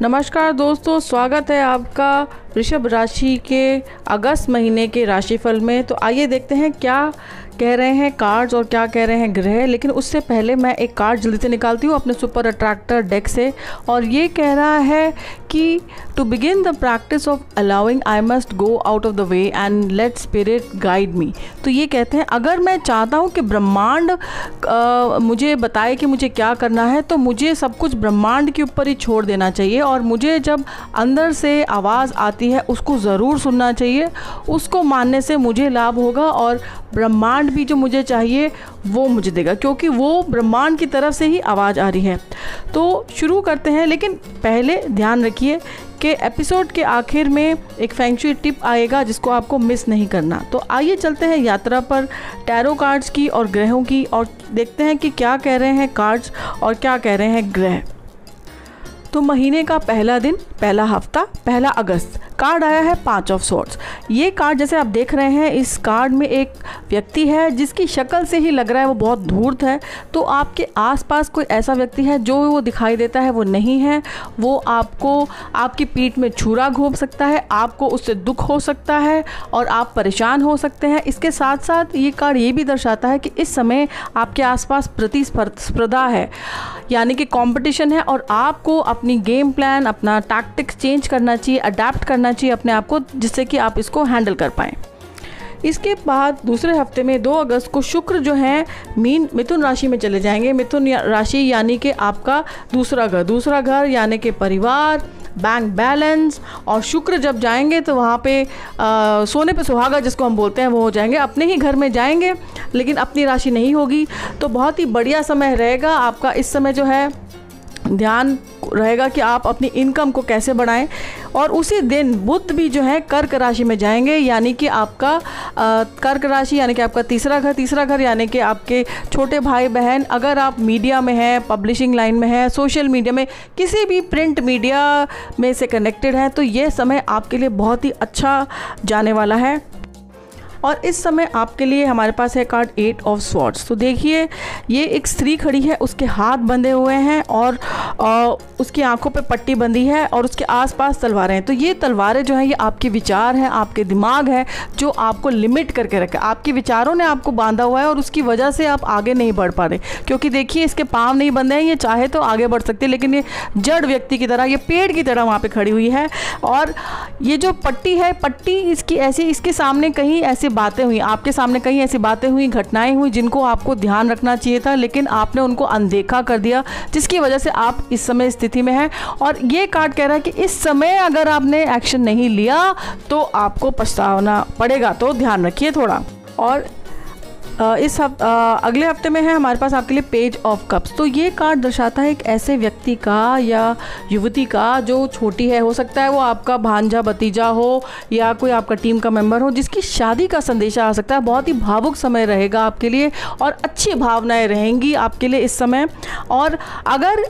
नमस्कार दोस्तों, स्वागत है आपका वृषभ राशि के अगस्त महीने के राशिफल में। तो आइए देखते हैं क्या कह रहे हैं कार्ड्स और क्या कह रहे हैं ग्रह। लेकिन उससे पहले मैं एक कार्ड जल्दी से निकालती हूँ अपने सुपर अट्रैक्टर डेक से, और ये कह रहा है कि to begin the practice of allowing I must go out of the way and let spirit guide me. तो ये कहते हैं अगर मैं चाहता हूँ कि ब्रह्मांड मुझे बताए कि मुझे क्या करना है, तो मुझे सब कुछ ब्रह्मांड के ऊपर ही छोड़ देना चाहिए, और मुझे जब अंदर से आवाज़ आती है उसको ज़रूर सुनना चाहिए। उसको मानने से मुझे लाभ होगा और ब्रह्मांड भी जो मुझे चाहिए वो मुझे देगा, क्योंकि वो ब्रह्मांड की तरफ से ही आवाज़ आ रही है। तो शुरू करते हैं, लेकिन पहले ध्यान रखिए कि एपिसोड के आखिर में एक फेंग शुई टिप आएगा जिसको आपको मिस नहीं करना। तो आइए चलते हैं यात्रा पर टैरो कार्ड्स की और ग्रहों की, और देखते हैं कि क्या कह रहे हैं कार्ड्स और क्या कह रहे हैं ग्रह। तो महीने का पहला दिन, पहला हफ्ता, पहला अगस्त। कार्ड आया है 5 ऑफ स्वॉर्ड्स। ये कार्ड जैसे आप देख रहे हैं, इस कार्ड में एक व्यक्ति है जिसकी शक्ल से ही लग रहा है वो बहुत धूर्त है। तो आपके आसपास कोई ऐसा व्यक्ति है जो वो दिखाई देता है वो नहीं है। वो आपको आपकी पीठ में छुरा घोंप सकता है, आपको उससे दुख हो सकता है और आप परेशान हो सकते हैं। इसके साथ साथ ये कार्ड ये भी दर्शाता है कि इस समय आपके आसपास प्रतिस्पर्धा है, यानी कि कंपटीशन है, और आपको अपनी गेम प्लान, अपना टैक्टिक्स चेंज करना चाहिए, अडेप्ट करना चाहिए अपने आप को, जिससे कि आप इसको हैंडल कर पाएँ। इसके बाद दूसरे हफ्ते में 2 अगस्त को शुक्र जो है मिथुन राशि में चले जाएंगे। मिथुन राशि यानी कि आपका दूसरा घर यानी कि परिवार, बैंक बैलेंस। और शुक्र जब जाएंगे तो वहाँ पे सोने पे सुहागा जिसको हम बोलते हैं वो हो जाएंगे, अपने ही घर में जाएंगे, लेकिन अपनी राशि नहीं होगी। तो बहुत ही बढ़िया समय रहेगा आपका। इस समय जो है ध्यान रहेगा कि आप अपनी इनकम को कैसे बढ़ाएं। और उसी दिन बुध भी जो है कर्क राशि में जाएंगे, यानी कि आपका कर्क राशि यानी कि आपका तीसरा घर यानी कि आपके छोटे भाई बहन, अगर आप मीडिया में हैं, पब्लिशिंग लाइन में हैं, सोशल मीडिया में, किसी भी प्रिंट मीडिया में से कनेक्टेड हैं, तो ये समय आपके लिए बहुत ही अच्छा जाने वाला है। और इस समय आपके लिए हमारे पास है कार्ड 8 ऑफ स्वॉर्ड्स। तो देखिए ये एक स्त्री खड़ी है, उसके हाथ बंधे हुए हैं और उसकी आंखों पे पट्टी बंधी है और उसके आसपास तलवारें हैं। तो ये तलवारें जो हैं ये आपके विचार हैं, आपके दिमाग है जो आपको लिमिट करके रखे। आपके विचारों ने आपको बांधा हुआ है और उसकी वजह से आप आगे नहीं बढ़ पा रहे, क्योंकि देखिए इसके पाँव नहीं बंधे हैं, ये चाहे तो आगे बढ़ सकती है, लेकिन ये जड़ व्यक्ति की तरह, ये पेड़ की तरह वहाँ पर खड़ी हुई है। और ये जो पट्टी है, पट्टी इसकी ऐसी, इसके सामने कहीं ऐसी बातें हुई, आपके सामने कहीं ऐसी बातें हुई, घटनाएं हुई जिनको आपको ध्यान रखना चाहिए था, लेकिन आपने उनको अनदेखा कर दिया, जिसकी वजह से आप इस समय स्थिति में हैं। और ये कार्ड कह रहा है कि इस समय अगर आपने एक्शन नहीं लिया तो आपको पछताना पड़ेगा, तो ध्यान रखिए थोड़ा। और अगले हफ्ते में है हमारे पास आपके लिए पेज ऑफ कप्स। तो ये कार्ड दर्शाता है एक ऐसे व्यक्ति का या युवती का जो छोटी है, हो सकता है वो आपका भांजा भतीजा हो या कोई आपका टीम का मेंबर हो, जिसकी शादी का संदेशा आ सकता है। बहुत ही भावुक समय रहेगा आपके लिए और अच्छी भावनाएं रहेंगी आपके लिए इस समय। और अगर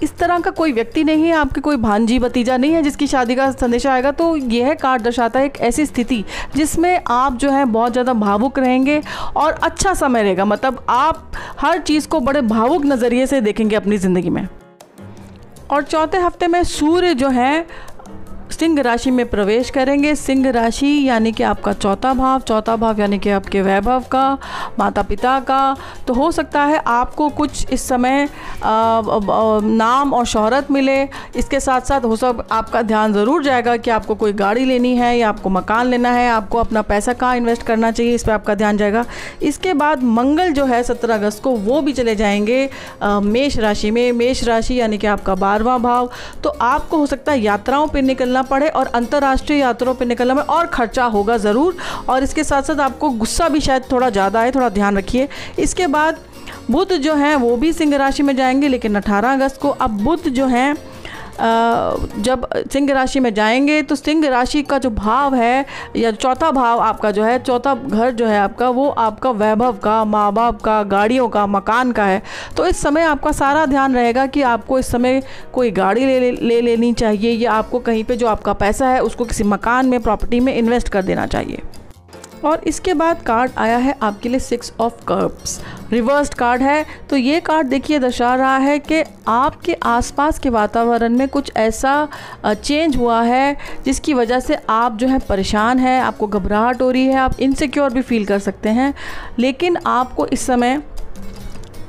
इस तरह का कोई व्यक्ति नहीं है, आपके कोई भांजी भतीजा नहीं है जिसकी शादी का संदेशा आएगा, तो यह कार्ड दर्शाता है एक ऐसी स्थिति जिसमें आप जो है बहुत ज़्यादा भावुक रहेंगे और अच्छा समय रहेगा। मतलब आप हर चीज़ को बड़े भावुक नज़रिए से देखेंगे अपनी ज़िंदगी में। और चौथे हफ्ते में सूर्य जो है सिंह राशि में प्रवेश करेंगे। सिंह राशि यानी कि आपका चौथा भाव यानी कि आपके वैभव का, माता पिता का। तो हो सकता है आपको कुछ इस समय नाम और शोहरत मिले। इसके साथ साथ हो सब आपका ध्यान ज़रूर जाएगा कि आपको कोई गाड़ी लेनी है या आपको मकान लेना है, आपको अपना पैसा कहाँ इन्वेस्ट करना चाहिए, इस पर आपका ध्यान जाएगा। इसके बाद मंगल जो है 17 अगस्त को वो भी चले जाएंगे मेष राशि में। मेष राशि यानी कि आपका 12वां भाव। तो आपको हो सकता है यात्राओं पर निकलना पड़े और अंतर्राष्ट्रीय यात्राओं पे निकलना में और खर्चा होगा ज़रूर। और इसके साथ साथ आपको गुस्सा भी शायद थोड़ा ज़्यादा है, थोड़ा ध्यान रखिए। इसके बाद बुध जो है वो भी सिंह राशि में जाएंगे, लेकिन 18 अगस्त को। अब बुध जो है जब सिंह राशि में जाएंगे तो सिंह राशि का जो भाव है या चौथा भाव आपका जो है, चौथा घर जो है आपका, वो आपका वैभव का, माँ बाप का, गाड़ियों का, मकान का है। तो इस समय आपका सारा ध्यान रहेगा कि आपको इस समय कोई गाड़ी ले लेनी चाहिए, या आपको कहीं पे जो आपका पैसा है उसको किसी मकान में, प्रॉपर्टी में इन्वेस्ट कर देना चाहिए। और इसके बाद कार्ड आया है आपके लिए 6 ऑफ कप्स, रिवर्स्ड कार्ड है। तो ये कार्ड देखिए दर्शा रहा है कि आपके आसपास के वातावरण में कुछ ऐसा चेंज हुआ है जिसकी वजह से आप जो है परेशान हैं, आपको घबराहट हो रही है, आप इनसिक्योर भी फील कर सकते हैं। लेकिन आपको इस समय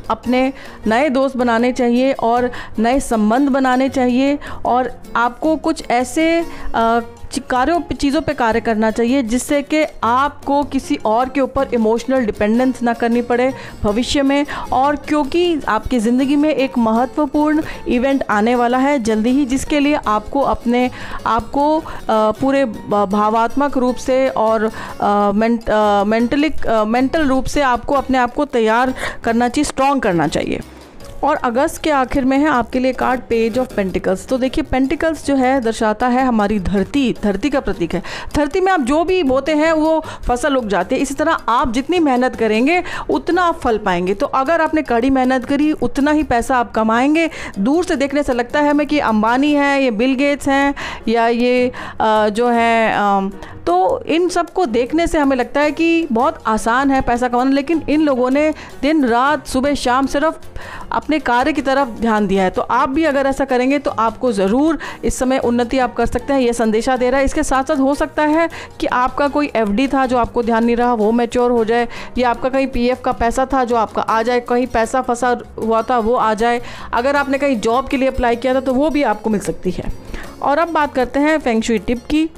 अपने नए दोस्त बनाने चाहिए और नए संबंध बनाने चाहिए, और आपको कुछ ऐसे चीज़ों पे कार्य करना चाहिए जिससे कि आपको किसी और के ऊपर इमोशनल डिपेंडेंस ना करनी पड़े भविष्य में। और क्योंकि आपकी ज़िंदगी में एक महत्वपूर्ण इवेंट आने वाला है जल्दी ही, जिसके लिए आपको अपने आप को पूरे भावात्मक रूप से और मेंटल रूप से आपको अपने आप को तैयार करना चाहिए, स्ट्रॉन्ग करना चाहिए। और अगस्त के आखिर में है आपके लिए कार्ड पेज ऑफ पेंटिकल्स। तो देखिए पेंटिकल्स जो है दर्शाता है हमारी धरती का प्रतीक है। धरती में आप जो भी बोते हैं वो फसल उग जाती है। इसी तरह आप जितनी मेहनत करेंगे उतना आप फल पाएंगे। तो अगर आपने कड़ी मेहनत करी उतना ही पैसा आप कमाएंगे। दूर से देखने से लगता है हमें कि अंबानी है, ये बिल गेट्स हैं, या ये जो है तो इन सब को देखने से हमें लगता है कि बहुत आसान है पैसा कमाना, लेकिन इन लोगों ने दिन रात सुबह शाम सिर्फ अपने कार्य की तरफ ध्यान दिया है। तो आप भी अगर ऐसा करेंगे तो आपको ज़रूर इस समय उन्नति आप कर सकते हैं, ये संदेशा दे रहा है। इसके साथ साथ हो सकता है कि आपका कोई एफडी था जो आपको ध्यान नहीं रहा, वो मैच्योर हो जाए, या आपका कहीं पीएफ का पैसा था जो आपका आ जाए, कहीं पैसा फंसा हुआ था वो आ जाए। अगर आपने कहीं जॉब के लिए अप्लाई किया था तो वो भी आपको मिल सकती है। और अब बात करते हैं फेंग शुई टिप की।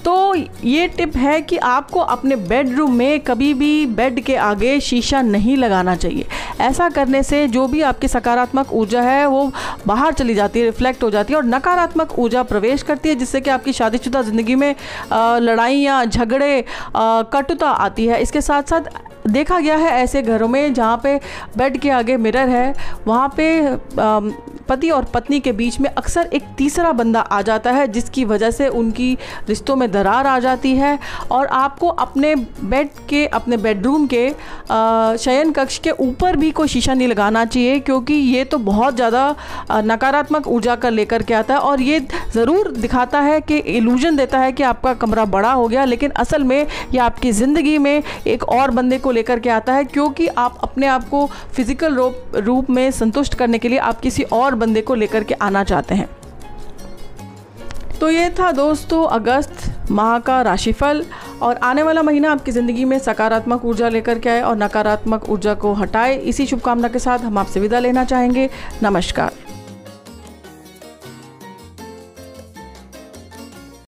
तो ये टिप है कि आपको अपने बेडरूम में कभी भी बेड के आगे शीशा नहीं लगाना चाहिए। ऐसा करने से जो भी आपकी सकारात्मक ऊर्जा है वो बाहर चली जाती है, रिफ्लेक्ट हो जाती है, और नकारात्मक ऊर्जा प्रवेश करती है, जिससे कि आपकी शादीशुदा ज़िंदगी में लड़ाइयाँ, झगड़े, कटुता आती है। इसके साथ साथ देखा गया है ऐसे घरों में जहाँ पे बेड के आगे मिरर है, वहाँ पे पति और पत्नी के बीच में अक्सर एक तीसरा बंदा आ जाता है, जिसकी वजह से उनकी रिश्तों में दरार आ जाती है। और आपको अपने अपने बेडरूम के शयन कक्ष के ऊपर भी कोई शीशा नहीं लगाना चाहिए, क्योंकि ये तो बहुत ज़्यादा नकारात्मक ऊर्जा का लेकर के आता है, और ये ज़रूर दिखाता है कि इल्यूजन देता है कि आपका कमरा बड़ा हो गया, लेकिन असल में ये आपकी ज़िंदगी में एक और बंदे को लेकर के आता है, क्योंकि आप अपने आप को फिजिकल रूप में संतुष्ट करने के लिए आप किसी और बंदे को लेकर के आना चाहते हैं। तो ये था दोस्तों अगस्त माह का राशिफल, और आने वाला महीना आपकी ज़िंदगी में सकारात्मक ऊर्जा लेकर के आए और नकारात्मक ऊर्जा को हटाए। इसी शुभकामना के साथ हम आपसे विदा लेना चाहेंगे। नमस्कार।